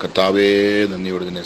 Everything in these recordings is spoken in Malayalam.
കർത്താവേ, നന്ദിയോടെ നിന്നെ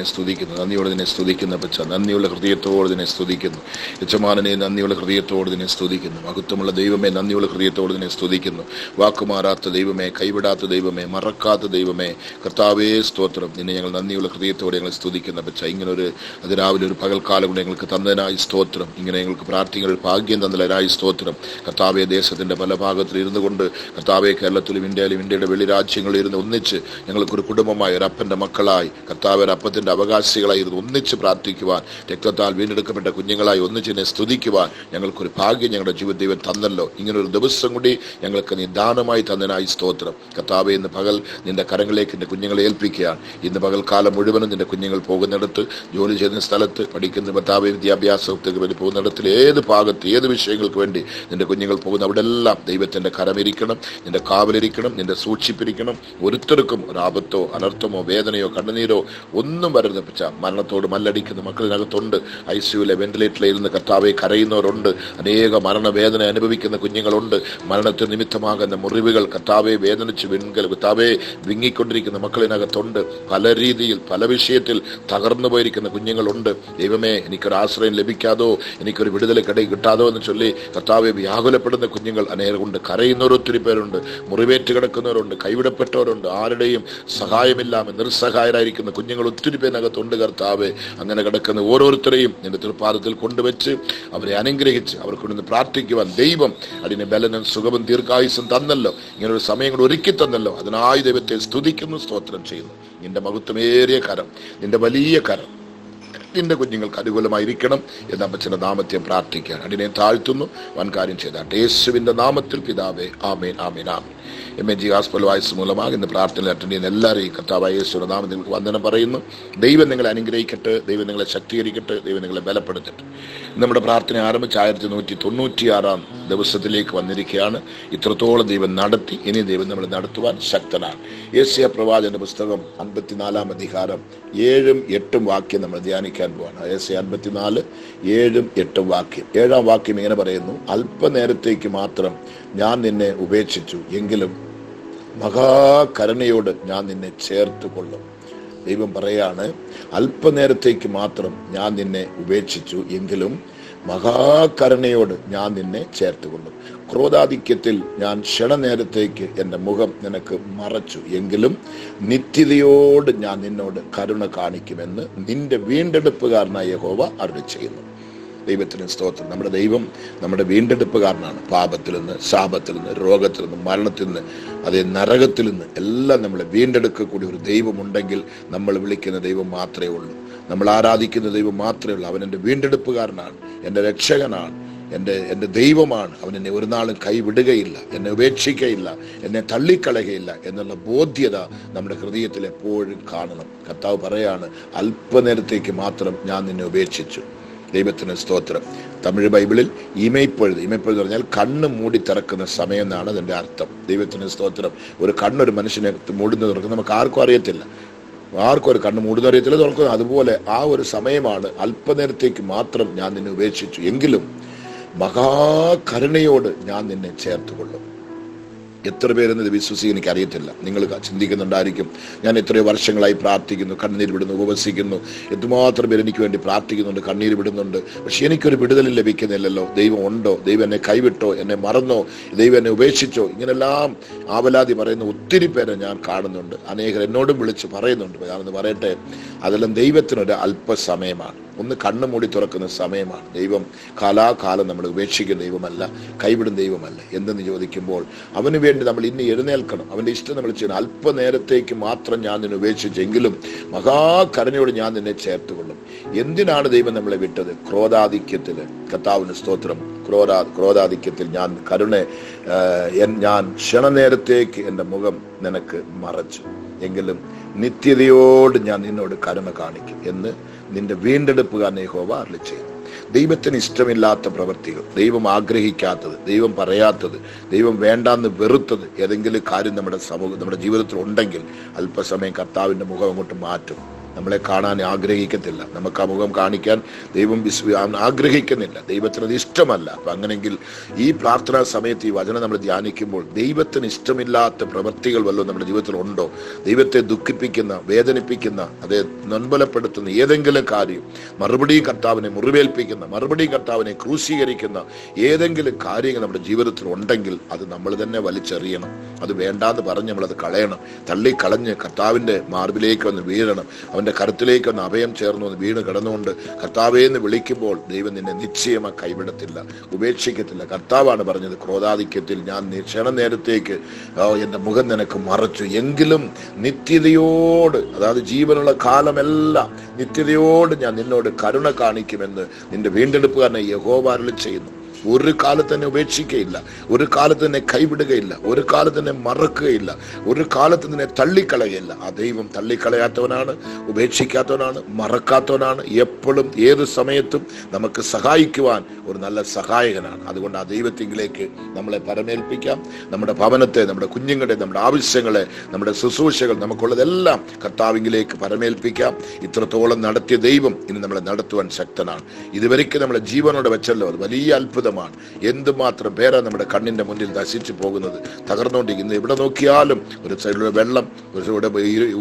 സ്തുതിക്കുന്നു പച്ച. നന്ദിയുള്ള ഹൃദയത്തോട് നിന്നെ സ്തുതിക്കുന്നു. യജമാനനെ, നന്ദിയുള്ള ഹൃദയത്തോട് നിന്നെ സ്തുതിക്കുന്നു. മഹത്വമുള്ള ദൈവമേ, നന്ദിയുള്ള ഹൃദയത്തോട് നിന്നെ സ്തുതിക്കുന്നു. വാക്കുമാറാത്ത ദൈവമേ, കൈവിടാത്ത ദൈവമേ, മറക്കാത്ത ദൈവമേ, കർത്താവേ സ്തോത്രം. നിന്നെ ഞങ്ങൾ നന്ദിയുള്ള ഹൃദയത്തോടെ ഞങ്ങൾ സ്തുതിക്കുന്ന പച്ച. ഇങ്ങനൊരു അതിരാവിലെ ഒരു പകൽക്കാലം കൂടെ ഞങ്ങൾക്ക് തന്നതിനായി സ്തോത്രം. ഇങ്ങനെ ഞങ്ങൾക്ക് പ്രാർത്ഥിക്കുന്ന ഭാഗ്യം തന്നതിനായി സ്തോത്രം. കർത്താവെ, ദേശത്തിന്റെ പല ഭാഗത്തിൽ ഇരുന്നു കൊണ്ട് കർത്താവെ, കേരളത്തിലും ഇന്ത്യയിലും ഇന്ത്യയുടെ വെളി രാജ്യങ്ങളിൽ ഇരുന്ന് ഒന്നിച്ച് ഞങ്ങൾക്കൊരു കുടുംബമായി, ഒരു അപ്പന്റെ മക്കളായി, കർത്താവ് ഒരു അപ്പത്തിന്റെ അവകാശികളായി ഇരുന്ന് ഒന്നിച്ച് പ്രാർത്ഥിക്കുവാൻ, രക്തത്താൽ വീണ്ടെടുക്കപ്പെട്ട കുഞ്ഞുങ്ങളായി ഒന്നിച്ച് എന്നെ സ്തുതിക്കുവാൻ ഞങ്ങൾക്കൊരു ഭാഗ്യം ഞങ്ങളുടെ ജീവിതം തന്നല്ലോ. ഇങ്ങനൊരു ദിവസം കൂടി ഞങ്ങൾക്ക് നീ ദാനമായി തന്നതിനായി സ്തോത്രം. കർത്താവെ, ഇന്ന് പകൽ നിന്റെ കരങ്ങളിലേക്ക് എന്റെ കുഞ്ഞുങ്ങളെ ഏൽപ്പിക്കുകയാണ്. ഇന്ന് പകൽക്കാലം മുഴുവനും നിന്റെ കുഞ്ഞുങ്ങൾ പോകുന്നിടത്ത്, ജോലി ചെയ്യുന്ന സ്ഥലത്ത്, പഠിക്കുന്ന കർത്താവെ, വിദ്യാഭ്യാസത്തേക്ക് വേണ്ടി പോകുന്നിടത്തിൽ, ഏത് ഭാഗത്ത് ഏത് വിഷയങ്ങൾക്ക് വേണ്ടി നിന്റെ കുഞ്ഞുങ്ങൾ പോകുന്ന അവിടെ എല്ലാം ദൈവത്തിന്റെ കരമിരിക്കണം, നിന്റെ കാവലിരിക്കണം, നിന്റെ സൂക്ഷിപ്പിരിക്കണം. ഒരുത്തർക്കും ഒരാപത്തോ അനർത്ഥമോ വേദനയോ കണ്ണുനീരോ ഒന്നും വരുന്ന പച്ച. മരണത്തോട് മല്ലടിക്കുന്ന മക്കളിനകത്തുണ്ട്. ഐസിയുലെ വെന്റിലേറ്ററിൽ ഇരുന്ന് കർത്താവെ കരയുന്നവരുണ്ട്. അനേക മരണവേദന അനുഭവിക്കുന്ന കുഞ്ഞുങ്ങളുണ്ട്. മരണത്തിന് നിമിത്തമാകുന്ന മുറിവുകൾ കർത്താവെ വേദനിച്ച് കർത്താവെ വിങ്ങിക്കൊണ്ടിരിക്കുന്ന മക്കളിനകത്തുണ്ട്. പല രീതിയിൽ പല വിഷയത്തിൽ തകർന്നു പോയിരിക്കുന്ന കുഞ്ഞുങ്ങളുണ്ട്. ദൈവമേ, എനിക്കൊരു ആശ്രയം ലഭിക്കാതോ, എനിക്കൊരു വിടുതൽ കിട്ടാതോ എന്ന് ചൊല്ലി കർത്താവെ വ്യാകുലപ്പെടുന്ന കുഞ്ഞുങ്ങൾ അനേകരുണ്ട്. കരയുന്നവർ ഒത്തിരി പേരുണ്ട്. മുറിവേറ്റ് കിടക്കുന്നവരുണ്ട്. കൈവിടപ്പെട്ടവരുണ്ട്. ആരുടെയും സഹായമില്ലാതെ നിസ്സഹായരായിരിക്കുന്ന കുഞ്ഞുങ്ങൾ ഒത്തിരി പേരിനകത്തുണ്ട്. കർത്താവെ, അങ്ങനെ കിടക്കുന്ന ഓരോരുത്തരെയും നിന്റെ തൃപ്പാദത്തിൽ കൊണ്ടുവച്ച് അവരെ അനുഗ്രഹിച്ച് അവർക്കൊന്ന് പ്രാർത്ഥിക്കുവാൻ ദൈവം അതിന് ബലനും സുഖവും ദീർഘായുസ്സും തന്നല്ലോ. ഇങ്ങനൊരു സമയം കൂടെ ഒരുക്കി തന്നല്ലോ. അതിനായി ദൈവത്തെ സ്തുതിക്കുന്നു, സ്തോത്രം ചെയ്യുന്നു. നിന്റെ മഹത്വമേറിയ കരം, നിന്റെ വലിയ കരം നിന്റെ കുഞ്ഞുങ്ങൾക്ക് അനുകൂലമായിരിക്കണം എന്ന് അപ്പച്ചന്റെ നാമത്തെ പ്രാർത്ഥിക്കാൻ അതിനെ താഴ്ത്തുന്നു. വൻകാര്യം ചെയ്താട്ടെ യേശുവിന്റെ നാമത്തിൽ പിതാവേ, ആമേൻ, ആമേൻ, ആമേൻ. MG ഗോസ്പൽ വോയിസ് മൂലமாக ഇന്ന് പ്രാർത്ഥനയിൽ അറ്റൻഡ് ചെയ്യുന്ന എല്ലാവരെയും കർത്താവായ യേശുവിന്റെ നാമത്തിൽ നിങ്ങൾക്ക് വന്ദനം പറയുന്നു. ദൈവം നിങ്ങളെ അനുഗ്രഹിക്കട്ടെ, ദൈവം നിങ്ങളെ ശക്തീകരിക്കട്ടെ, ദൈവം നിങ്ങളെ ബലപ്പെടുത്തട്ടെ. നമ്മുടെ പ്രാർത്ഥന ആരംഭിച്ച് 1196 ദിവസത്തിലേക്ക് വന്നിരിക്കുകയാണ്. ഇത്രത്തോളം ദൈവം നടത്തി, ഇനി ദൈവം നമ്മളെ നടത്തുവാൻ ശക്തനാണ്. യെശയ്യാ പ്രവാചകന്റെ പുസ്തകം 54 അധികാരം 7ഉം 8ഉം വാക്യം നമ്മൾ ധ്യാനിക്കാൻ പോവാണ്. യെശയ്യാ 54 7ഉം 8ഉം വാക്യം. 7ാം വാക്യം ഇങ്ങനെ പറയുന്നു: അല്പനേരത്തേക്ക് മാത്രം ഞാൻ നിന്നെ ഉപേക്ഷിച്ചു, എങ്കിലും മഹാകരുണയോട് ഞാൻ നിന്നെ ചേർത്ത് കൊള്ളും. ദൈവം പറയാണ്, അല്പനേരത്തേക്ക് മാത്രം ഞാൻ നിന്നെ ഉപേക്ഷിച്ചു, എങ്കിലും മഹാകരുണയോട് ഞാൻ നിന്നെ ചേർത്ത് കൊള്ളും. ക്രോധാധിക്യത്തിൽ ഞാൻ ക്ഷണനേരത്തേക്ക് എൻ്റെ മുഖം നിനക്ക് മറച്ചു, എങ്കിലും നിത്യതയോട് ഞാൻ നിന്നോട് കരുണ കാണിക്കുമെന്ന് നിന്റെ വീണ്ടെടുപ്പുകാരനായ യഹോവ അരുളിച്ചെയ്യുന്നു. ദൈവത്തിന് സ്തോത്രം. നമ്മുടെ ദൈവം നമ്മുടെ വീണ്ടെടുപ്പുകാരനാണ്. പാപത്തിൽ നിന്ന്, ശാപത്തിൽ നിന്ന്, രോഗത്തിൽ നിന്ന്, മരണത്തിൽ നിന്ന്, അതേ നരകത്തിൽ നിന്ന് എല്ലാം നമ്മളെ വീണ്ടെടുക്കக்கூடிய ഒരു ദൈവമുണ്ടെങ്കിൽ നമ്മൾ വിളിക്കുന്ന ദൈവം മാത്രമേ ഉള്ളൂ. നമ്മൾ ആരാധിക്കുന്ന ദൈവം മാത്രമേ ഉള്ളൂ. അവൻ എൻ്റെ വീണ്ടെടുപ്പുകാരനാണ്, എൻ്റെ രക്ഷകനാണ്, എൻ്റെ ദൈവമാണ്. അവൻ എന്നെ ഒരു നാളും കൈവിടുകയില്ല, എന്നെ ഉപേക്ഷിക്കുകയില്ല, എന്നെ തള്ളിക്കളയുകയില്ല എന്നുള്ള ബോധ്യത നമ്മുടെ ഹൃദയത്തിൽ എപ്പോഴും കാണണം. കർത്താവ് പറയാണ്, അല്പനേരത്തേക്ക് മാത്രം ഞാൻ നിന്നെ ഉപേക്ഷിച്ചു. ദൈവത്തിന് സ്തോത്രം. തമിഴ് ബൈബിളിൽ ഇമൈപ്പൊഴുത് എന്ന് പറഞ്ഞാൽ കണ്ണ് മൂടി തുറക്കുന്ന സമയം എന്നാണ് അതിൻ്റെ അർത്ഥം. ദൈവത്തിന് സ്തോത്രം. ഒരു കണ്ണൊരു മനുഷ്യനെ മൂടുന്ന തുറക്കുന്നത് നമുക്ക് ആർക്കും അറിയത്തില്ല. ആർക്കും ഒരു കണ്ണ് മൂടുന്ന അറിയത്തില്ല, തുറക്കുന്നത്. അതുപോലെ ആ ഒരു സമയമാണ്. അല്പനേരത്തേക്ക് മാത്രം ഞാൻ നിന്നെ ഉപേക്ഷിച്ചു, എങ്കിലും മഹാകരുണയോട് ഞാൻ നിന്നെ ചേർത്തുകൊള്ളും. എത്ര പേരെന്നത് വിശ്വസിക്കാൻ എനിക്ക് അറിയത്തില്ല. നിങ്ങൾ ചിന്തിക്കുന്നുണ്ടായിരിക്കും, ഞാൻ എത്രയോ വർഷങ്ങളായി പ്രാർത്ഥിക്കുന്നു, കണ്ണീര് വിടുന്നു, ഉപവസിക്കുന്നു, എന്തുമാത്രം പേര് എനിക്ക് വേണ്ടി പ്രാർത്ഥിക്കുന്നുണ്ട്, കണ്ണീര് വിടുന്നുണ്ട്, പക്ഷെ എനിക്കൊരു വിടുതലും ലഭിക്കുന്നില്ലല്ലോ. ദൈവം ഉണ്ടോ? ദൈവം എന്നെ കൈവിട്ടോ? എന്നെ മറന്നോ? ദൈവം എന്നെ ഉപേക്ഷിച്ചോ? ഇങ്ങനെല്ലാം ആവലാതി പറയുന്ന ഒത്തിരി പേരെ ഞാൻ കാണുന്നുണ്ട്. അനേകർ എന്നോടും വിളിച്ച് പറയുന്നുണ്ട്. ഞാനൊന്ന് പറയട്ടെ, അതെല്ലാം ദൈവത്തിനൊരു അല്പസമയമാണ്. ഒന്ന് കണ്ണു മൂടി തുറക്കുന്ന സമയമാണ്. ദൈവം കാലാകാലം നമ്മൾ ഉപേക്ഷിക്കുന്ന ദൈവമല്ല, കൈവിടുന്ന ദൈവമല്ല. എന്തെന്ന് ചോദിക്കുമ്പോൾ അവന് വേണ്ടി നമ്മൾ ഇന്ന് എഴുന്നേൽക്കണം. അവന്റെ ഇഷ്ടം നമ്മൾ ചെയ്യണം. അല്പനേരത്തേക്ക് മാത്രം ഞാൻ നിന്നെ ഉപേക്ഷിച്ചെങ്കിലും മഹാകരുണയോട് ഞാൻ നിന്നെ ചേർത്തുകൊള്ളും. എന്തിനാണ് ദൈവം നമ്മളെ വിട്ടത്? ക്രോധാധിക്യത്തില്. കർത്താവിന് സ്തോത്രം. ക്രോധാധിക്യത്തിൽ ഞാൻ ക്ഷണനേരത്തേക്ക് എൻ്റെ മുഖം നിനക്ക് മറച്ചു, എങ്കിലും നിത്യതയോട് ഞാൻ നിന്നോട് കരുണ കാണിക്കും എന്ന് നിന്റെ വീണ്ടെടുപ്പുകാരൻ യഹോവ അരുളിച്ചെയ്യുന്നു. ദൈവത്തിന് ഇഷ്ടമില്ലാത്ത പ്രവൃത്തികൾ, ദൈവം ആഗ്രഹിക്കാത്തത്, ദൈവം പറയാത്തത്, ദൈവം വേണ്ടാന്ന് വെറുത്തത് ഏതെങ്കിലും കാര്യം നമ്മുടെ ജീവിതത്തിൽ ഉണ്ടെങ്കിൽ അല്പസമയം കർത്താവിന്റെ മുഖം അങ്ങോട്ട് മാറ്റും. നമ്മളെ കാണാൻ ആഗ്രഹിക്കത്തില്ല. നമുക്ക് ആ മുഖം കാണിക്കാൻ ദൈവം ആഗ്രഹിക്കുന്നില്ല. ദൈവത്തിന് അത് ഇഷ്ടമല്ല. അപ്പം അങ്ങനെങ്കിൽ ഈ പ്രാർത്ഥനാ സമയത്ത് ഈ വചനം നമ്മൾ ധ്യാനിക്കുമ്പോൾ ദൈവത്തിന് ഇഷ്ടമില്ലാത്ത പ്രവൃത്തികൾ വല്ലതും നമ്മുടെ ജീവിതത്തിൽ ഉണ്ടോ? ദൈവത്തെ ദുഃഖിപ്പിക്കുന്ന, വേദനിപ്പിക്കുന്ന, അതേ നൊൻപലപ്പെടുത്തുന്ന ഏതെങ്കിലും കാര്യം, മറുപടിയും കർത്താവിനെ മുറിവേൽപ്പിക്കുന്ന, മറുപടിയും കർത്താവിനെ ക്രൂശീകരിക്കുന്ന ഏതെങ്കിലും കാര്യങ്ങൾ നമ്മുടെ ജീവിതത്തിൽ ഉണ്ടെങ്കിൽ അത് നമ്മൾ തന്നെ വലിച്ചെറിയണം. അത് വേണ്ടാന്ന് പറഞ്ഞ് നമ്മളത് കളയണം. തള്ളിക്കളഞ്ഞ് കർത്താവിൻ്റെ മാർബിലേക്ക് വന്ന് വീഴണം. അവൻ്റെ കരുത്തിലേക്ക് ഒന്ന് അഭയം ചേർന്ന് വന്ന് വീണ് കിടന്നുകൊണ്ട് കർത്താവേ എന്ന് വിളിക്കുമ്പോൾ ദൈവം നിന്നെ നിശ്ചയമായി കൈവിടത്തില്ല, ഉപേക്ഷിക്കത്തില്ല. കർത്താവാണ് പറഞ്ഞത്, ക്രോധാധിക്യത്തിൽ ഞാൻ ക്ഷണനേരത്തേക്ക് എൻ്റെ മുഖം നിനക്ക് മറച്ചു, എങ്കിലും നിത്യതയോട്, അതായത് ജീവനുള്ള കാലമെല്ലാം നിത്യതയോട് ഞാൻ നിന്നോട് കരുണ കാണിക്കുമെന്ന് നിന്റെ വീണ്ടെടുപ്പുകാരനെ യഹോവ അരുളി ചെയ്യുന്നു. ഒരു കാലത്ത് തന്നെ ഉപേക്ഷിക്കുകയില്ല, ഒരു കാലത്ത് തന്നെ കൈവിടുകയില്ല, ഒരു കാലത്ത് തന്നെ മറക്കുകയില്ല, ഒരു കാലത്ത് തന്നെ തള്ളിക്കളയുകയില്ല. ആ ദൈവം തള്ളിക്കളയാത്തവനാണ്, ഉപേക്ഷിക്കാത്തവനാണ്, മറക്കാത്തവനാണ്. എപ്പോഴും ഏത് സമയത്തും നമുക്ക് സഹായിക്കുവാൻ ഒരു നല്ല സഹായകനാണ്. അതുകൊണ്ട് ആ ദൈവത്തിങ്കിലേക്ക് നമ്മളെ പരമേൽപ്പിക്കാം. നമ്മുടെ ഭവനത്തെ, നമ്മുടെ കുഞ്ഞുങ്ങളെ, നമ്മുടെ ആവശ്യങ്ങളെ, നമ്മുടെ ശുശ്രൂഷകൾ, നമുക്കുള്ളതെല്ലാം കർത്താവിങ്കിലേക്ക് പരമേൽപ്പിക്കാം. ഇത്രത്തോളം നടത്തിയ ദൈവം ഇനി നമ്മളെ നടത്തുവാൻ ശക്തനാണ്. ഇതുവരെയ്ക്ക് നമ്മളെ ജീവനോടെ വെച്ചല്ലോ, അത് വലിയ അത്ഭുതം. എന്തുമാത്രം പേരാ നമ്മുടെ കണ്ണിന്റെ മുന്നിൽ നശിച്ചു പോകുന്നത്, തകർന്നുകൊണ്ടിരിക്കുന്നത്. എവിടെ നോക്കിയാലും ഒരു സൈഡിലൂടെ വെള്ളം, ഒരു സൈഡിലൂടെ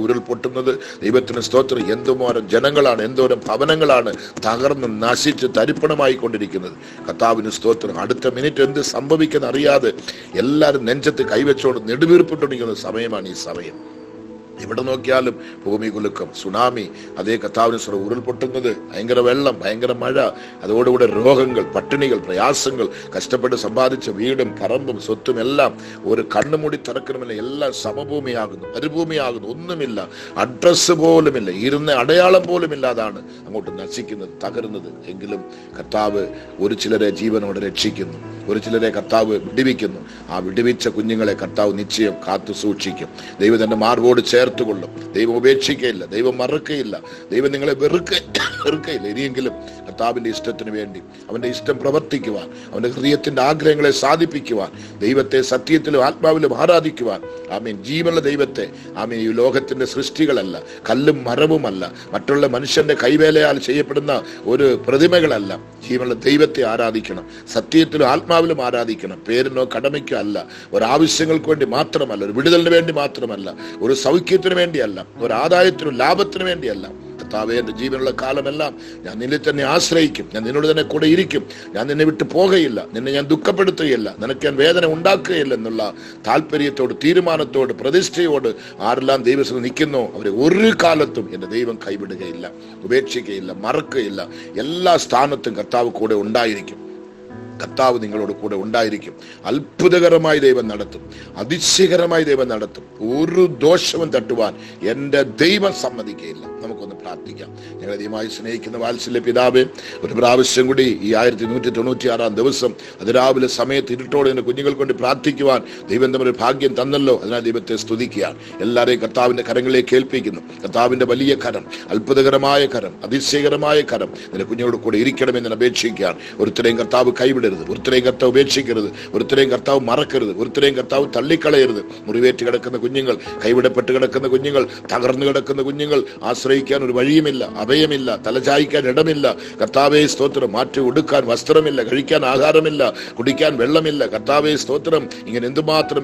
ഉരുൾ പൊട്ടുന്നത്. ദൈവത്തിന് സ്തോത്രം. എന്തോരം ജനങ്ങളാണ്, എന്തോരം ഭവനങ്ങളാണ് തകർന്ന് നശിച്ച് തരിപ്പണമായി കൊണ്ടിരിക്കുന്നത്. കർത്താവിന് സ്തോത്രം. അടുത്ത മിനിറ്റ് എന്ത് സംഭവിക്കുന്ന അറിയാതെ എല്ലാവരും നെഞ്ചത്ത് കൈവച്ചോണ്ട് നെടുവീർപ്പിട്ടുകൊണ്ടിരിക്കുന്ന സമയമാണ് ഈ സമയം. എവിടെ നോക്കിയാലും ഭൂമി കുലുക്കം, സുനാമി, അതേ കർത്താവിന് ഉരുൾപൊട്ടുന്നത്, ഭയങ്കര വെള്ളം, ഭയങ്കര മഴ, അതോടുകൂടെ രോഗങ്ങൾ, പട്ടിണികൾ, പ്രയാസങ്ങൾ, കഷ്ടപ്പെട്ട് സമ്പാദിച്ച വീടും പറമ്പും സ്വത്തും എല്ലാം ഒരു കണ്ണുമൂടി തുറക്കണമില്ല, എല്ലാം സമഭൂമിയാകുന്നു, മരുഭൂമിയാകുന്നു. ഒന്നുമില്ല, അഡ്രസ് പോലുമില്ല, ഇരുന്ന അടയാളം പോലും ഇല്ലാതാണ് അങ്ങോട്ട് നശിക്കുന്നത്, തകരുന്നത്. എങ്കിലും കർത്താവ് ഒരു ചിലരെ ജീവനോടെ രക്ഷിക്കുന്നു, ഒരു ചിലരെ കർത്താവ് വിടുവിക്കുന്നു. ആ വിടുവിച്ച കുഞ്ഞുങ്ങളെ കർത്താവ് നിശ്ചയം കാത്തു സൂക്ഷിക്കും. ദൈവം തന്റെ മാർവോട് ചേർത്തുകൊള്ളും. ദൈവം ഉപേക്ഷിക്കയില്ല, ദൈവം മറക്കുകയില്ല, ദൈവം നിങ്ങളെ വെറുക്കയില്ല. ഇനിയെങ്കിലും കർത്താവിന്റെ ഇഷ്ടത്തിന് വേണ്ടി, അവന്റെ ഇഷ്ടം പ്രവർത്തിക്കുവാൻ, അവന്റെ ഹൃദയത്തിന്റെ ആഗ്രഹങ്ങളെ സാധിപ്പിക്കുവാൻ, ദൈവത്തെ സത്യത്തിലും ആത്മാവിലും ആരാധിക്കുവാൻ, ആമീൻ, ജീവനുള്ള ദൈവത്തെ, ആമീൻ, ഈ ലോകത്തിന്റെ സൃഷ്ടികളല്ല, കല്ലും മരവുമല്ല, മറ്റുള്ള മനുഷ്യന്റെ കൈവേലയാൽ ചെയ്യപ്പെടുന്ന ഒരു പ്രതിമകളല്ല, ജീവനുള്ള ദൈവത്തെ ആരാധിക്കണം. സത്യത്തിലും ആത്മാവിലും ആരാധിക്കണം. പേരിനോ കടമയ്ക്കോ അല്ല, ഒരാവശ്യങ്ങൾക്ക് വേണ്ടി മാത്രമല്ല, ഒരു വിടുതലിന് വേണ്ടി മാത്രമല്ല, ഒരു സൗഖ്യത്തിന് വേണ്ടിയല്ല, ഒരു ആദായത്തിനും ലാഭത്തിനു വേണ്ടിയല്ല. കർത്താവേ, എൻ്റെ ജീവനുള്ള കാലമെല്ലാം ഞാൻ നിന്നെ തന്നെ ആശ്രയിക്കും, ഞാൻ നിന്നോട് തന്നെ കൂടെ ഇരിക്കും, ഞാൻ നിന്നെ വിട്ടു പോകുകയില്ല, നിന്നെ ഞാൻ ദുഃഖപ്പെടുത്തുകയില്ല, നിനക്ക് ഞാൻ വേദന ഉണ്ടാക്കുകയില്ല എന്നുള്ള താല്പര്യത്തോട്, തീരുമാനത്തോട്, പ്രതിഷ്ഠയോട് ആരെല്ലാം ദൈവത്തിൽ നിൽക്കുന്നോ അവരെ ഒരു കാലത്തും എൻ്റെ ദൈവം കൈവിടുകയില്ല, ഉപേക്ഷിക്കുകയില്ല, മറക്കുകയില്ല. എല്ലാ സ്ഥാനത്തും കർത്താവ് കൂടെ ഉണ്ടായിരിക്കും. കർത്താവ് നിങ്ങളോട് കൂടെ ഉണ്ടായിരിക്കും. അത്ഭുതകരമായി ദൈവം നടത്തും, അതിശയകരമായി ദൈവം നടത്തും. ഒരു ദോഷവും തട്ടുവാൻ എൻ്റെ ദൈവം സമ്മതിക്കുകയില്ല. നമുക്കൊന്ന് പ്രാർത്ഥിക്കാം. ഞങ്ങളെ ദൈവമായി സ്നേഹിക്കുന്ന വാത്സല്യ പിതാവേ, ഒരു പ്രാവശ്യം കൂടി ഈ 1196 ദിവസം അതിരാവിലെ സമയത്ത് ഇരുട്ടോടെ എൻ്റെ കുഞ്ഞുങ്ങൾ കൊണ്ട് പ്രാർത്ഥിക്കുവാൻ ദൈവം തമ്മിൽ ഭാഗ്യം തന്നല്ലോ. അതിനാൽ ദൈവത്തെ സ്തുതിക്കുകയാണ്. എല്ലാവരെയും കർത്താവിൻ്റെ കരങ്ങളിലേക്ക് ഏൽപ്പിക്കുന്നു. കർത്താവിൻ്റെ വലിയ കരം, അത്ഭുതകരമായ കരം, അതിശയകരമായ കരം എൻ്റെ കുഞ്ഞുങ്ങളുടെ കൂടെ ഇരിക്കണമെന്ന് അപേക്ഷിക്കുകയാണ്. ഒരുത്തരെയും കർത്താവ് കൈവിടരുത്, ഒരുത്തരെയും കർത്താവ് ഉപേക്ഷിക്കരുത്, ഒരുത്തരെയും കർത്താവ് മറക്കരുത്, ഒരുത്തരെയും കർത്താവ് തള്ളിക്കളയരുത്. മുറിവേറ്റ് കിടക്കുന്ന കുഞ്ഞുങ്ങൾ, കൈവിടപ്പെട്ട് കിടക്കുന്ന കുഞ്ഞുങ്ങൾ, തകർന്നു കിടക്കുന്ന കുഞ്ഞുങ്ങൾ, ആശ്രയിക്കാൻ ഒരു വഴിയുമില്ല, അഭയമില്ല, തലചായ്ക്കാൻ ഇടമില്ല. കർത്താവേ സ്തോത്രം. മാറ്റി ഉടുക്കാൻ വസ്ത്രമില്ല, കഴിക്കാൻ ആഹാരമില്ല, കുടിക്കാൻ വെള്ളമില്ല. കർത്താവേ സ്തോത്രം. ഇങ്ങനെ എന്തുമാത്രം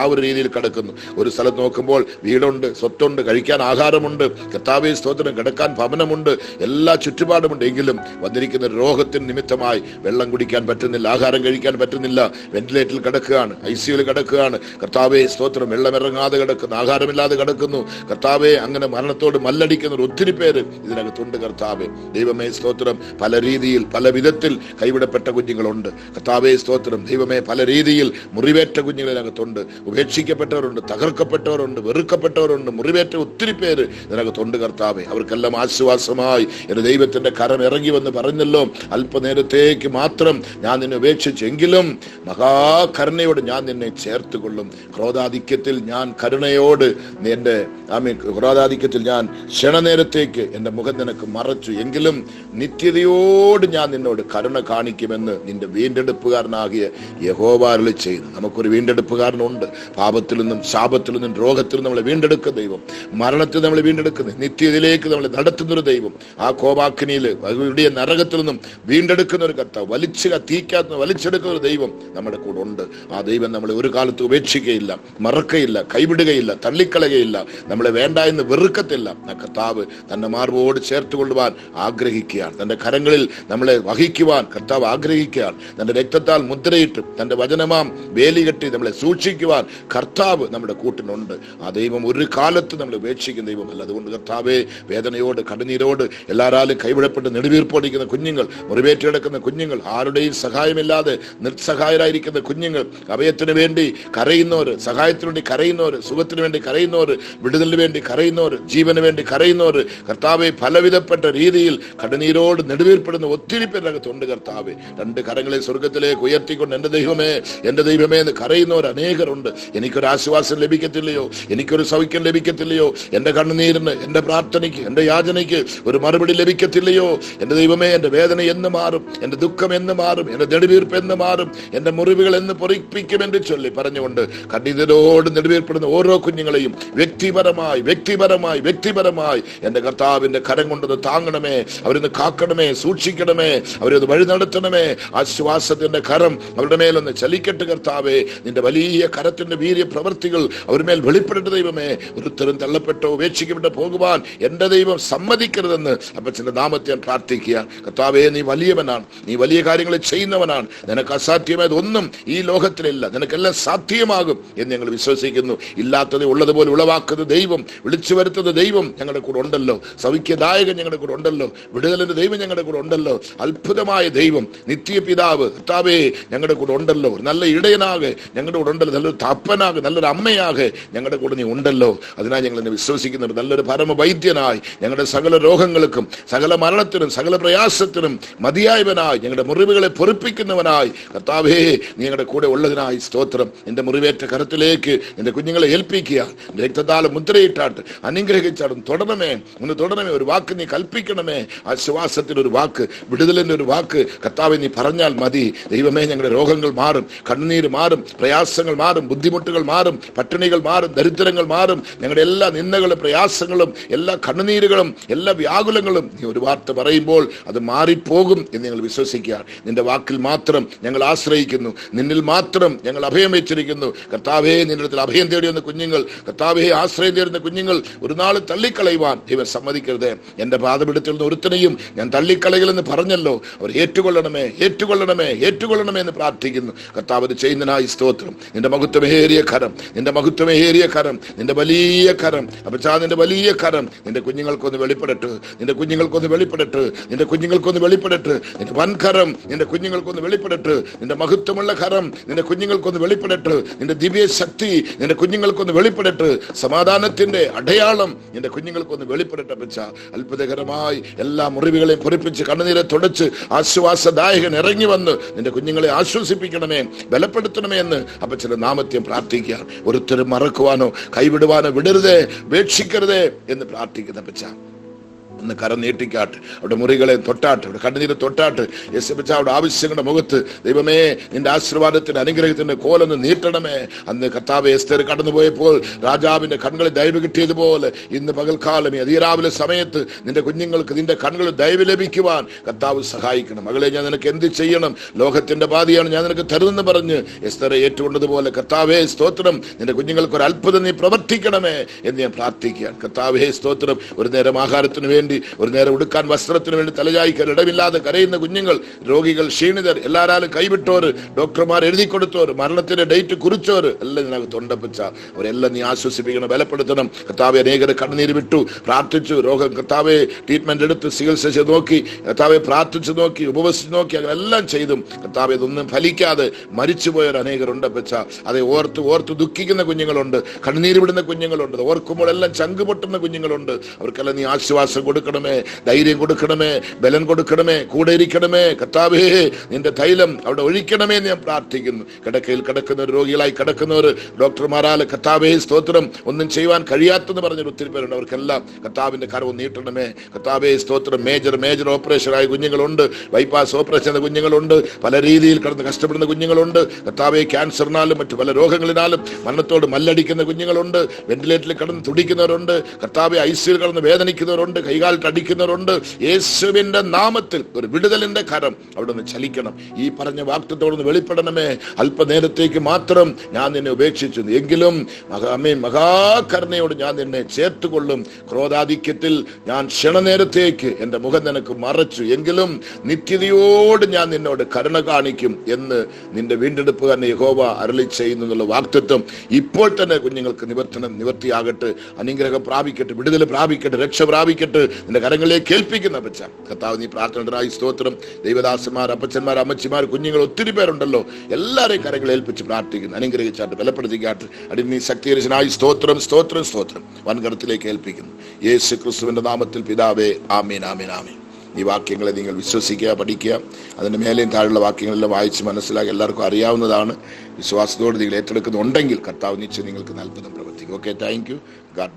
ആ ഒരു രീതിയിൽ കിടക്കുന്നു. ഒരു സ്ഥലത്ത് നോക്കുമ്പോൾ വീടുണ്ട്, സ്വത്തുണ്ട്, കഴിക്കാൻ ആഹാരമുണ്ട്, കർത്താവേ സ്തോത്രം, കിടക്കാൻ ഭവനമുണ്ട്, എല്ലാ ചുറ്റുപാടുമുണ്ട്. എങ്കിലും വന്നിരിക്കുന്ന രോഗത്തിന് നിമിത്തമായി വെള്ളം കുടിക്കാൻ പറ്റുന്നില്ല, ആഹാരം കഴിക്കാൻ പറ്റുന്നില്ല, വെന്റിലേറ്ററിൽ കിടക്കുകയാണ്, ICUവിൽ കിടക്കുകയാണ്. കർത്താവേ സ്തോത്രം. വെള്ളമിറങ്ങാതെ കിടക്കുന്നു, ആഹാരമില്ലാതെ കിടക്കുന്നു. കർത്താവേ, അങ്ങനെ മരണത്തോട് മല്ലടിക്കുന്ന ഒത്തിരി പേര് ഇതിനകത്തുണ്ട്. കർത്താവേ ദൈവമേ സ്തോത്രം. പല രീതിയിൽ, പല വിധത്തിൽ കൈവിടപ്പെട്ട കുഞ്ഞുങ്ങളുണ്ട്. കർത്താവേ സ്തോത്രം. ദൈവമേ, പല രീതിയിൽ മുറിവേറ്റ കുഞ്ഞുങ്ങളിനകത്തുണ്ട്, ഉപേക്ഷിക്കപ്പെട്ടവരുണ്ട്, തകർക്കപ്പെട്ടവരുണ്ട്, വെറുക്കപ്പെട്ടവരുണ്ട്, മുറിവേറ്റ ഒത്തിരി പേര് ഇതിനകത്തുണ്ട്. കർത്താവേ, അവർക്കെല്ലാം ആശ്വാസമായി എൻ്റെ ദൈവത്തിന്റെ കരം ഇറങ്ങി വന്ന് പറഞ്ഞല്ലോ, അല്പനേരത്തേക്ക് മാത്രം മാത്രം ഞാൻ നിന്നെ ഉപേക്ഷിച്ചെങ്കിലും മഹാകരുണയോട് ഞാൻ നിന്നെ ചേർത്തുകൊള്ളും. ക്രോധാധിക്യത്തിൽ ഞാൻ കരുണയോട് ക്രോധാധിക്യത്തിൽ ഞാൻ ക്ഷണനേരത്തേക്ക് എന്റെ മുഖം നിനക്ക് മറച്ചു, എങ്കിലും നിത്യതയോട് ഞാൻ നിന്നോട് കരുണ കാണിക്കുമെന്ന് നിന്റെ വീണ്ടെടുപ്പുകാരനാകിയ യഹോവ അരുളി ചെയ്യുന്നു. നമുക്കൊരു വീണ്ടെടുപ്പുകാരനുണ്ട്. പാപത്തിൽ നിന്നും ശാപത്തിൽ നിന്നും രോഗത്തിൽ നിന്നും നമ്മളെ വീണ്ടെടുക്കുന്ന ദൈവം, മരണത്തിൽ നമ്മളെ വീണ്ടെടുക്കുന്ന, നിത്യതയിലേക്ക് നമ്മളെ നടത്തുന്നൊരു ദൈവം, ആ കോപാഗ്നിയിൽ ഇവിടെ നരകത്തിൽ നിന്നും വീണ്ടെടുക്കുന്ന ഒരു കർത്താവ്, തീക്കകത്ത് വലിച്ചെടുക്കുന്ന ഒരു ദൈവം നമ്മുടെ കൂടെ ഉണ്ട്. ആ ദൈവം നമ്മളെ ഒരു കാലത്ത് ഉപേക്ഷിക്കുകയില്ല, മറക്കയില്ല, കൈവിടുകയില്ല, തള്ളിക്കളയുകയില്ല, നമ്മളെ വേണ്ട എന്ന് വെറുക്കത്തില്ല. ആ കർത്താവ് തന്റെ മാർവോട് ചേർത്ത് കൊള്ളുവാൻ ആഗ്രഹിക്കുകയാണ്. തന്റെ കരങ്ങളിൽ നമ്മളെ വഹിക്കുവാൻ കർത്താവ് ആഗ്രഹിക്കുകയാണ്. തന്റെ രക്തത്താൽ മുദ്രയിട്ട് തന്റെ വചനമാം വേലി കെട്ടി നമ്മളെ സൂക്ഷിക്കുവാൻ കർത്താവ് നമ്മുടെ കൂട്ടിനുണ്ട്. ആ ദൈവം ഒരു കാലത്ത് നമ്മളെ ഉപേക്ഷിക്കുന്ന ദൈവമല്ല. അതുകൊണ്ട് കർത്താവെ, വേദനയോട് കണ്ണുനീരോട് എല്ലാവരും കൈവിടപ്പെട്ട് നെടുവീർപ്പോടിക്കുന്ന കുഞ്ഞുങ്ങൾ, മുറിവേറ്റ് കിടക്കുന്ന കുഞ്ഞുങ്ങൾ, ആരുടെയും സഹായമില്ലാതെ നിസ്സഹായരായിരിക്കുന്ന കുഞ്ഞുങ്ങൾ, അഭയത്തിന് വേണ്ടി കരയുന്നവർ, സഹായത്തിന് വേണ്ടി കരയുന്നവർ, സുഖത്തിന് വേണ്ടി കരയുന്നവർ, വിടുതലിന് വേണ്ടി കരയുന്നവർ, ജീവന് വേണ്ടി കരയുന്നവർ, കർത്താവെ പലവിധപ്പെട്ട രീതിയിൽ കണ്ണുനീരോട് നെടുവീർപ്പെടുന്ന ഒത്തിരി പേരകത്തുണ്ട്. കർത്താവെ, രണ്ട് കരങ്ങളെ സ്വർഗത്തിലേക്ക് ഉയർത്തിക്കൊണ്ട് എന്റെ ദൈവമേ എന്ന് കരയുന്നവർ അനേകരുണ്ട്. എനിക്കൊരു ആശ്വാസം ലഭിക്കത്തില്ലയോ, എനിക്കൊരു സൗഖ്യം ലഭിക്കത്തില്ലയോ, എന്റെ കണ്ണുനീരിന്, എന്റെ പ്രാർത്ഥനയ്ക്ക്, എന്റെ യാചനയ്ക്ക് ഒരു മറുപടി ലഭിക്കത്തില്ലയോ, എന്റെ ദൈവമേ എന്റെ വേദന എന്ന് മാറും, എന്റെ ദുഃഖം എന്ന് മാറും, എന്റെ നെടുവീർപ്പ് എന്ന് മാറും, എന്റെ മുറിവുകൾ എന്ന് പൊറിപ്പിക്കുമെന്ന് ചൊല്ലി പറഞ്ഞുകൊണ്ട് കണ്ണീരോട് നെടുവീർപ്പെടുന്ന ഓരോ കുഞ്ഞുങ്ങളെയും വ്യക്തിപരമായി എന്റെ കർത്താവിന്റെ കരം കൊണ്ടൊന്ന് താങ്ങണമേ, അവരൊന്ന് കാക്കണമേ, സൂക്ഷിക്കണമേ, അവരൊന്ന് വഴി നടത്തണമേ. ആശ്വാസത്തിന്റെ കരം അവരുടെ മേലൊന്ന് ചലിക്കട്ടെ കർത്താവേ. നിന്റെ വലിയ കരത്തിന്റെ വീര്യ പ്രവൃത്തികൾ അവരുടെ വെളിപ്പെടേണ്ട ദൈവമേ. ഒരുത്തരും തള്ളപ്പെട്ടോ ഉപേക്ഷിക്കപ്പെട്ടോ പോകുവാൻ എന്റെ ദൈവം സമ്മതിക്കരുതെന്ന് അപ്പച്ചന്റെ നാമത്തെ ഞാൻ പ്രാർത്ഥിക്കുക. കർത്താവേ, നീ വലിയവനാണ്, നീ വലിയ കാര്യങ്ങൾ ചെയ്യുന്നവനാണ്. നിനക്ക് അസാധ്യമായത് ഒന്നും ഈ ലോകത്തിലില്ല, നിനക്കെല്ലാം സാധ്യമാകും എന്ന് ഞങ്ങൾ വിശ്വസിക്കുന്നു. ഇല്ലാത്തത് ഉള്ളതുപോലെ ഉളവാക്കുന്ന ദൈവം, വിളിച്ചു വരുത്തുന്ന ദൈവം ഞങ്ങളുടെ കൂടെ ഉണ്ടല്ലോ. സൗഖ്യദായകൻ ഞങ്ങളുടെ കൂടെ ഉണ്ടല്ലോ. വിടുതലിന്റെ ദൈവം ഞങ്ങളുടെ കൂടെ ഉണ്ടല്ലോ. അത്ഭുതമായ ദൈവം, നിത്യപിതാവ് കർത്താവേ ഞങ്ങളുടെ കൂടെ ഉണ്ടല്ലോ. നല്ല ഇടയനാകെ ഞങ്ങളുടെ കൂടെ ഉണ്ടല്ലോ. നല്ലൊരു തപ്പനാകെ, നല്ലൊരു അമ്മയാകെ ഞങ്ങളുടെ കൂടെ നീ ഉണ്ടല്ലോ. അതിനായി ഞങ്ങൾ എന്നെ വിശ്വസിക്കുന്നുണ്ട്. നല്ലൊരു പരമവൈദ്യനായി, ഞങ്ങളുടെ സകല രോഗങ്ങൾക്കും സകല മരണത്തിനും സകല പ്രയാസത്തിനും മതിയായവനായി, ഞങ്ങളുടെ മുറിവുകളെ പൊറിപ്പിക്കുന്നവനായി കർത്താവേ നീ ഞങ്ങളുടെ കൂടെ ഉള്ളതിനായി സ്തോത്രം. എന്റെ മുറിവേറ്റ കരത്തിലേക്ക് എന്റെ കുഞ്ഞുങ്ങളെ ഏൽപ്പിക്കുക. രക്തത്താൽ മുദ്രയിട്ടാട്ട് അനുഗ്രഹിച്ചാടും തുടരണമേ, ഒരു വാക്ക് നീ കൽപ്പിക്കണമേ. ആശ്വാസത്തിന്റെ ഒരു വാക്ക്, വിടുതലിന്റെ ഒരു വാക്ക് കർത്താവേ നീ പറഞ്ഞാൽ മതി. ദൈവമേ, ഞങ്ങളുടെ രോഗങ്ങൾ മാറും, കണ്ണുനീര് മാറും, പ്രയാസങ്ങൾ മാറും, ബുദ്ധിമുട്ടുകൾ മാറും, പട്ടിണികൾ മാറും, ദരിദ്രങ്ങൾ മാറും. ഞങ്ങളുടെ എല്ലാ നിന്ദകളും പ്രയാസങ്ങളും എല്ലാ കണ്ണുനീരുകളും എല്ലാ വ്യാകുലങ്ങളും നീ ഒരു വാർത്ത പറയുമ്പോൾ അത് മാറിപ്പോകും എന്ന് ഞങ്ങൾ വിശ്വസിക്കുക. നിന്റെ വാക്കിൽ മാത്രം ഞങ്ങൾ ആശ്രയിക്കുന്നു, നിന്നിൽ മാത്രം ഞങ്ങൾ അഭയം വെച്ചിരിക്കുന്നു. കർത്താവേ, നിന്റെ അടുത്ത് അഭയം തേടിയുന്ന കുഞ്ഞുങ്ങൾ, കർത്താവേ ആശ്രയം തേടുന്ന കുഞ്ഞുങ്ങൾ ഒരു നാൾ തള്ളിക്കളയുവാൻ ദൈവം സമ്മതിക്കരുത്. എന്റെ പാദപീഠത്തിൽ നിന്ന് ഒരുത്തനെയും ഞാൻ തള്ളിക്കളയില്ലെന്ന് പറഞ്ഞല്ലോ. അവർ ഏറ്റുകൊള്ളണമേ എന്ന് പ്രാർത്ഥിക്കുന്നു. കർത്താവ് അത് ചെയ്യുന്നതിനായി സ്തോത്രം. നിന്റെ മഹത്വമേറിയ കരം, നിന്റെ വലിയ കരം അപ്പച്ചാ, നിന്റെ വലിയ കരം നിന്റെ കുഞ്ഞുങ്ങൾക്കൊന്ന് വെളിപ്പെടട്ടെ, നിന്റെ വൻകരം നിന്റെ കുഞ്ഞുങ്ങൾക്കൊന്ന് വെളിപ്പെടട്ടെ, നിന്റെ മഹത്വമുള്ള കരം നിന്റെ കുഞ്ഞുങ്ങൾക്കൊന്ന് വെളിപ്പെടട്ടെ, നിന്റെ ദിവ്യ ശക്തി നിന്റെ കുഞ്ഞുങ്ങൾക്കൊന്ന് വെളിപ്പെടട്ടെ, സമാധാനത്തിന്റെ അടയാളം നിന്റെ കുഞ്ഞുങ്ങൾക്കൊന്ന് വെളിപ്പെടട്ടെ. അപ്പച്ചാ, അത്ഭുതകരമായി എല്ലാ മുറിവുകളെയും പൊറിപ്പിച്ച് കണ്ണുനീരെ തുടച്ച് ആശ്വാസദായകൻ ഇറങ്ങി വന്ന് നിന്റെ കുഞ്ഞുങ്ങളെ ആശ്വസിപ്പിക്കണമേ, ബലപ്പെടുത്തണമേ എന്ന് അപ്പച്ചന്റെ നാമത്തെ പ്രാർത്ഥിക്കുക. ഒരുത്തരും മറക്കുവാനോ കൈവിടുവാനോ വിടരുതേ, ഉപേക്ഷിക്കരുതേ എന്ന് പ്രാർത്ഥിക്കുന്ന അപ്പച്ചാ, ഒന്ന് കരം നീട്ടിക്കാട്ട്, അവിടെ മുറികളെ തൊട്ടാട്ട്, അവിടെ കണ്ണുനീര് തൊട്ടാട്ട്. യേശുപ്പച്ച അവിടെ ആവശ്യങ്ങളുടെ മുഖത്ത് ദൈവമേ നിന്റെ ആശീർവാദത്തിന്റെ അനുഗ്രഹത്തിന്റെ കോലൊന്ന് നീട്ടണമേ. അന്ന് കർത്താവ് എസ്തർ കടന്നുപോയപ്പോൾ രാജാവിന്റെ കണ്ണുകളിൽ ദയവ് കിട്ടിയതുപോലെ ഇന്ന് പകൽക്കാലം അതിരാവിലെ സമയത്ത് നിന്റെ കുഞ്ഞുങ്ങൾക്ക് നിന്റെ കണ്ണുകളിൽ ദയവ് ലഭിക്കുവാൻ കർത്താവ് സഹായിക്കണം. മകളെ, ഞാൻ നിനക്ക് എന്ത് ചെയ്യണം? ലോകത്തിന്റെ പാതിയാണ് ഞാൻ നിനക്ക് തരുമെന്ന് പറഞ്ഞ് എസ്തറെ ഏറ്റുകൊണ്ടതുപോലെ കർത്താവേ സ്തോത്രം, നിന്റെ കുഞ്ഞുങ്ങൾക്ക് ഒരു അത്ഭുതം നീ പ്രവർത്തിക്കണമേ എന്ന് ഞാൻ പ്രാർത്ഥിക്കുകയാണ്. കർത്താവേ സ്തോത്രം. ഒരു നേരം ആഹാരത്തിന് വേണ്ടി, ഒരു നേരം ഉടുക്കാൻ വസ്ത്രത്തിന് വേണ്ടി തലചായ്ക്കാൻ ഇടമില്ലാതെ കരയുന്ന കുഞ്ഞുങ്ങൾ, രോഗികൾ, ക്ഷീണിതർ, എല്ലാവരും കൈവിട്ടോർ, ഡോക്ടർമാർ എഴുതി കൊടുത്തോർ, മരണത്തിന്റെ ഡേറ്റ് കുറിച്ചോർ എല്ലാം ഇതിനകത്ത് ഉണ്ടപ്പച്ച. അവരെല്ലാം നീ ആശ്വസിപ്പിക്കണം, ബലപ്പെടുത്തണം. കർത്താവെ, അനേകരെ കണ്ണുനീര് വിട്ടു, പ്രാർത്ഥിച്ചു, രോഗം കർത്താവെ ട്രീറ്റ്മെന്റ് എടുത്ത് ചികിത്സ ചെയ്ത് നോക്കി, കർത്താവെ പ്രാർത്ഥിച്ചു നോക്കി, ഉപവസിച്ച് നോക്കി, അങ്ങനെ എല്ലാം ചെയ്തും കർത്താവെ ഇതൊന്നും ഫലിക്കാതെ മരിച്ചുപോയവർ അനേകരുണ്ടപ്പച്ച. അതെ, ഓർത്ത് ദുഃഖിക്കുന്ന കുഞ്ഞുങ്ങളുണ്ട്, കണ്ണുനീര് വിടുന്ന കുഞ്ഞുങ്ങളുണ്ട്, ഓർക്കുമ്പോൾ എല്ലാം ചങ്ക് പൊട്ടുന്ന കുഞ്ഞുങ്ങളുണ്ട്. അവർക്കെല്ലാം നീ ആശ്വാസം കൊടുക്കണം. കൊടുക്കണമേ, ധൈര്യം കൊടുക്കണമേ, ബലം കൊടുക്കണമേ, കൂടെ ഇരിക്കണമേ. കർത്താവേ, നിന്റെ തൈലം അവിടെ ഒഴിക്കണമേ എന്ന് ഞാൻ പ്രാർത്ഥിക്കുന്നു. കിടക്കയിൽ കിടക്കുന്നവർ, രോഗികളായി കിടക്കുന്നവർ, ഡോക്ടർമാരാൽ കർത്താവേ സ്തോത്രം ഒന്നും ചെയ്യുവാൻ കഴിയാത്തെന്ന് പറഞ്ഞൊരു ഒത്തിരി പേരുണ്ട്. അവർക്കെല്ലാം കർത്താവിന്റെ കരവും നീട്ടണമേ. കർത്താവേ സ്തോത്രം. മേജർ ഓപ്പറേഷനായ കുഞ്ഞുങ്ങളുണ്ട്, ബൈപ്പാസ് ഓപ്പറേഷൻ ചെയ്ത കുഞ്ഞുങ്ങളുണ്ട്, പല രീതിയിൽ കിടന്ന് കഷ്ടപ്പെടുന്ന കുഞ്ഞുങ്ങളുണ്ട്. കർത്താവേ, ക്യാൻസറിനാലും മറ്റു പല രോഗങ്ങളിനാലും മരണത്തോട് മല്ലടിക്കുന്ന കുഞ്ഞുങ്ങളുണ്ട്, വെന്റിലേറ്ററിൽ കിടന്ന് തുടിക്കുന്നവരുണ്ട്, കർത്താവെ ICUയിൽ കിടന്ന് വേദനിക്കുന്നവരുണ്ട്, കൈകാലിട്ട് അടിക്കുന്നവരുണ്ട്. യേശുവിന്റെ നാമത്തിൽ ഒരു വിടുതലിന്റെ കരം അവിടെ നിന്ന് ചലിക്കണം. ഈ പറഞ്ഞ വാക്തത്തോടൊന്ന് വെളിപ്പെടണമേ. അല്പനേരത്തേക്ക് മാത്രം ഞാൻ നിന്നെ ഉപേക്ഷിച്ചു, എങ്കിലും മഹാകരുണയോട് ഞാൻ നിന്നെ ചേർത്തുകൊള്ളും. ക്രോധാധിക്യത്തിൽ ഞാൻ ക്ഷണനേരത്തേക്ക് എന്റെ മുഖം നിനക്ക് മറച്ചു, എങ്കിലും നിത്യതയോട് ഞാൻ നിന്നോട് കരുണ കാണിക്കും എന്ന് നിന്റെ വീണ്ടെടുപ്പുകാരനെ യഹോവ അരുളി ചെയ്യുന്നു എന്നുള്ള വാക്തത്വം ഇപ്പോൾ തന്നെ കുഞ്ഞുങ്ങൾക്ക് നിവർത്തിയാകട്ടെ, അനുഗ്രഹം പ്രാപിക്കട്ടെ, വിടുതൽ പ്രാപിക്കട്ടെ, രക്ഷ പ്രാപിക്കട്ടെ. നിന്റെ കരങ്ങളിലേക്ക് കേൾപ്പിക്കുന്ന അപ്പച്ച കർത്താവ്, നീ പ്രാർത്ഥനയായി സ്തോത്രം. ദൈവദാസന്മാർ, അപ്പച്ചന്മാർ, അമ്മച്ചിമാർ, കുഞ്ഞുങ്ങൾ ഒത്തിരി പേരുണ്ടല്ലോ, എല്ലാവരെയും കരങ്ങൾ ഏൽപ്പിച്ച് പ്രാർത്ഥിക്കുന്നു. അനുഗ്രഹിച്ചാട്ട്, ബലപ്പെടുത്തിക്കാട്ട്. അടിമീ ശക്തിരചനായി സ്തോത്രം, സ്തോത്രം, സ്തോത്രം. വൻകരത്തിലേക്ക് ഏൽപ്പിക്കുന്നു യേശു ക്രിസ്തുവിന്റെ നാമത്തിൽ പിതാവേ, ആമീൻ, ആമീൻ, ആമീൻ. ഈ വാക്യങ്ങളെ നിങ്ങൾ വിശ്വസിക്കുക, പഠിക്കുക. അതിൻ്റെ മേലെയും താഴെയുള്ള വാക്യങ്ങളെല്ലാം വായിച്ച് മനസ്സിലാക്കി എല്ലാവർക്കും അറിയാവുന്നതാണ്. വിശ്വാസത്തോട് നിങ്ങൾ ഏറ്റെടുക്കുന്നുണ്ടെങ്കിൽ കർത്താവ് നിശ്ചയം നിങ്ങൾക്ക് അത്ഭുതം പ്രവർത്തിക്കും. Okay, thank you. ഗാഡ്